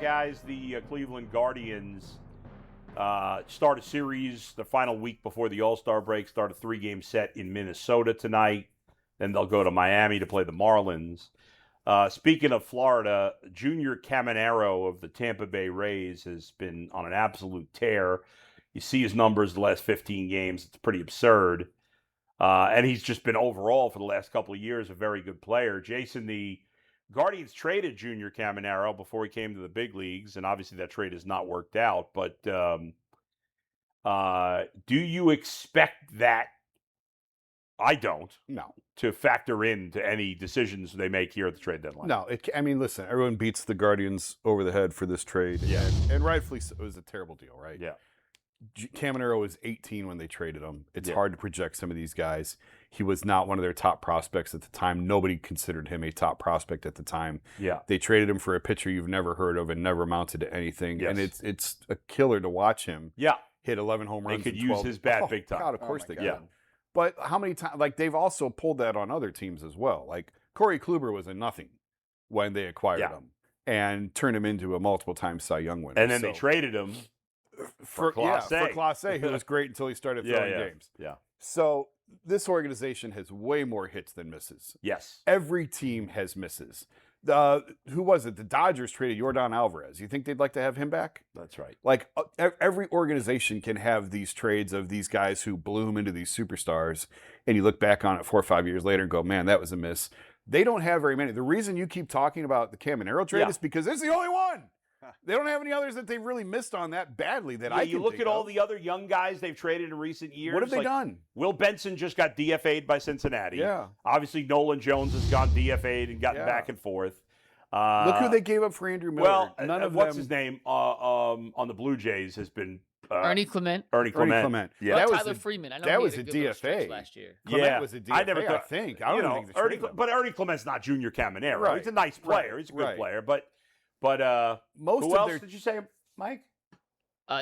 guys, the Cleveland Guardians start a series the final week before the All-Star break, start a 3-game set in Minnesota tonight. Then they'll go to Miami to play the Marlins. Speaking of Florida, Junior Caminero of the Tampa Bay Rays has been on an absolute tear. You see his numbers the last 15 games. It's pretty absurd. And he's just been overall for the last couple of years a very good player. Jason, the Guardians traded Junior Caminero before he came to the big leagues, and obviously that trade has not worked out. But do you expect that? I don't. No. To factor into any decisions they make here at the trade deadline. No. Listen, everyone beats the Guardians over the head for this trade. Yeah. And rightfully so. It was a terrible deal, right? Yeah. Caminero was 18 when they traded him. It's hard to project some of these guys. He was not one of their top prospects at the time. Nobody considered him a top prospect at the time. Yeah. They traded him for a pitcher you've never heard of and never amounted to anything. Yes. And it's a killer to watch him. Yeah. Hit 11 home runs. They could in 12. use his bat big time. God, of course they could. Yeah. But how many times? Like, they've also pulled that on other teams as well. Like, Corey Kluber was a nothing when they acquired him and turned him into a multiple-time Cy Young winner. And then they traded him for Clase. For Clase, who was great until he started throwing games. Yeah. So this organization has way more hits than misses. Yes. Every team has misses. Who was it? The Dodgers traded Yordan Alvarez. You think they'd like to have him back? That's right. Like, every organization can have these trades of these guys who bloom into these superstars, and you look back on it 4 or 5 years later and go, man, that was a miss. They don't have very many. The reason you keep talking about the Caminero trade is because it's the only one. They don't have any others that they've really missed on that badly that I can you look think at of. all the other young guys they've traded in recent years. What have they done? Will Benson just got DFA'd by Cincinnati. Yeah. Obviously, Nolan Jones has gone DFA'd and gotten back and forth. Look who they gave up for Andrew Miller. Well, none of what's them. his name on the Blue Jays has been Ernie Clement. Ernie Clement. Yeah, that Tyler was Freeman. I know that he was had a good little stretch DFA last year. Clement was a DFA. I never thought. I think. I don't think the but Ernie Clement's not Junior Caminero. Right. He's a nice player. He's a good player. But most who of else their, did you say, Mike?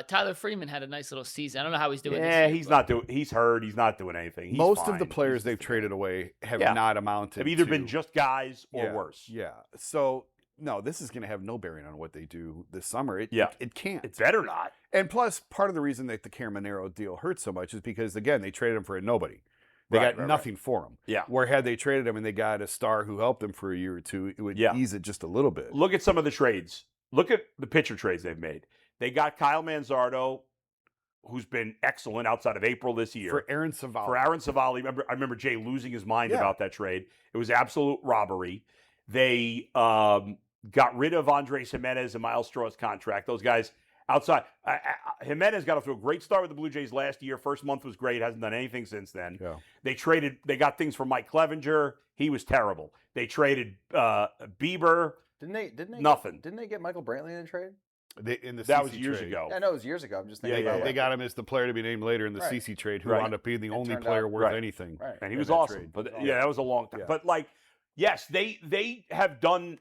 Tyler Freeman had a nice little season. I don't know how he's doing. Yeah, this year, he's not doing. He's hurt. He's not doing anything. He's most fine. of the players they've traded away have not amounted. Have either to, been just guys or worse. Yeah. So no, this is going to have no bearing on what they do this summer. It can't. It better not. And plus, part of the reason that the Caminero deal hurts so much is because, again, they traded him for a nobody. They got nothing for him. Yeah. Where had they traded him and they got a star who helped them for a year or two, it would ease it just a little bit. Look at some of the trades. Look at the pitcher trades they've made. They got Kyle Manzardo, who's been excellent outside of April this year. For Aaron Savali. I remember Jay losing his mind about that trade. It was absolute robbery. They got rid of Andres Jimenez and Miles Straw's contract. Those guys outside. Jimenez got off to a great start with the Blue Jays last year. First month was great. Hasn't done anything since then. Yeah. They got things for Mike Clevenger. He was terrible. They traded Bieber. Nothing. Didn't they get Michael Brantley in a trade? That was years ago. Yeah, I know it was years ago. I'm just thinking about they got him as the player to be named later in the CC trade, who wound up being the only player worth anything. Right. And he was awesome. But that was a long time. Yeah. But yes, they have done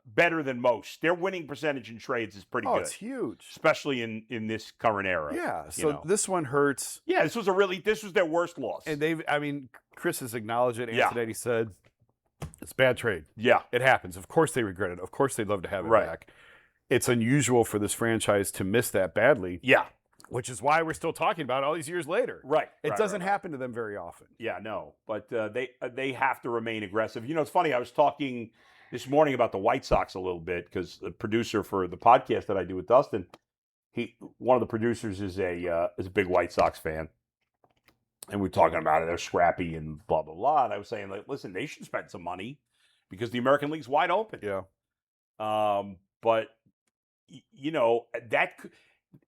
better than most. Their winning percentage in trades is pretty good. It's huge. Especially in this current era. Yeah. So this one hurts. Yeah, this was their worst loss. And Chris has acknowledged it. Antonetti said, it's a bad trade. Yeah. It happens. Of course they regret it. Of course they'd love to have it back. It's unusual for this franchise to miss that badly. Yeah. Which is why we're still talking about it all these years later. Right. It doesn't happen to them very often. Yeah, no. But they have to remain aggressive. It's funny. I was talking this morning about the White Sox a little bit because the producer for the podcast that I do with Dustin, one of the producers is a big White Sox fan. And we're talking about it. They're scrappy and blah, blah, blah. And I was saying, listen, they should spend some money because the American League's wide open. Yeah. But,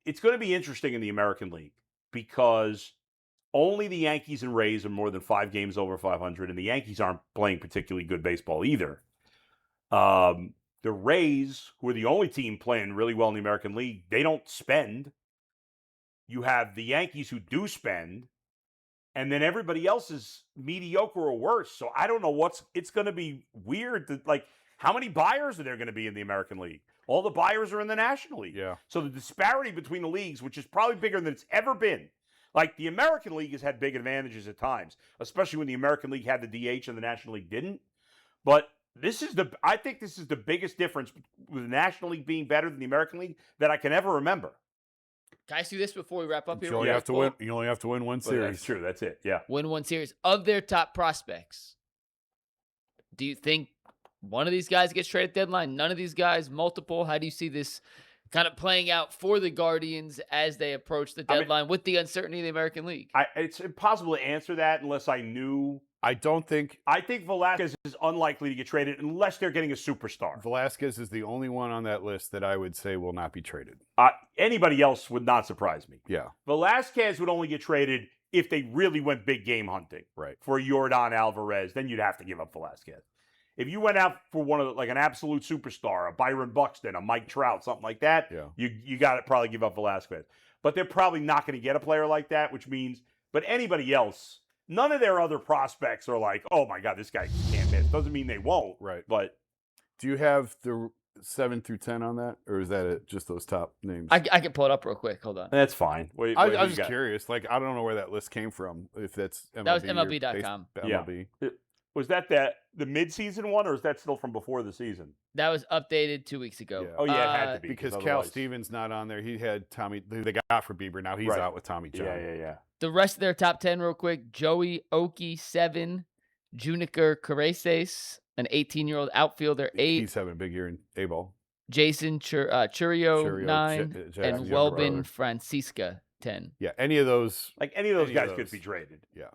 it's going to be interesting in the American League because only the Yankees and Rays are more than 5 games over 500, and the Yankees aren't playing particularly good baseball either. The Rays, who are the only team playing really well in the American League, they don't spend. You have the Yankees who do spend, and then everybody else is mediocre or worse. So I don't know it's going to be weird. How many buyers are there going to be in the American League? All the buyers are in the National League. Yeah. So the disparity between the leagues, which is probably bigger than it's ever been. The American League has had big advantages at times, especially when the American League had the DH and the National League didn't. But I think this is the biggest difference with the National League being better than the American League that I can ever remember. Can I see this before we wrap up here? You only have to win. You only have to win one Well, series. that's true. That's it. Yeah. Win one series. Of their top prospects, do you think one of these guys gets traded at deadline? None of these guys? Multiple? How do you see this kind of playing out for the Guardians as they approach the deadline with the uncertainty of the American League? It's impossible to answer that unless I knew. I think Velasquez is unlikely to get traded unless they're getting a superstar. Velasquez is the only one on that list that I would say will not be traded. Anybody else would not surprise me. Yeah. Velasquez would only get traded if they really went big game hunting. Right. For Yordan Alvarez, then you'd have to give up Velasquez. If you went out for one of like an absolute superstar, a Byron Buxton, a Mike Trout, something like that, you got to probably give up Velasquez. But they're probably not going to get a player like that, which means, but anybody else, none of their other prospects are like, oh my God, this guy can't miss. Doesn't mean they won't. Right. But do you have the 7 through 10 on that, or is that it, just those top names? I can pull it up real quick. Hold on. That's fine. I was just curious. Like, I don't know where that list came from. If that's MLB, that was MLB.com. MLB. Yeah. Was that the mid-season one, or is that still from before the season? That was updated 2 weeks ago. Yeah. Oh, yeah, it had to be. Because Cal otherwise- Stevens not on there. He had Tommy, who they got for Bieber. Now he's out with Tommy John. Yeah. The rest of their top 10 real quick. Joey Oki, 7. Junior Caminero, an 18-year-old outfielder, 8. He's having a big year in A-ball. Jason Churio, 9. And Welbin Francisca, 10. Yeah, any of those. Like any of those guys could be traded. Yeah.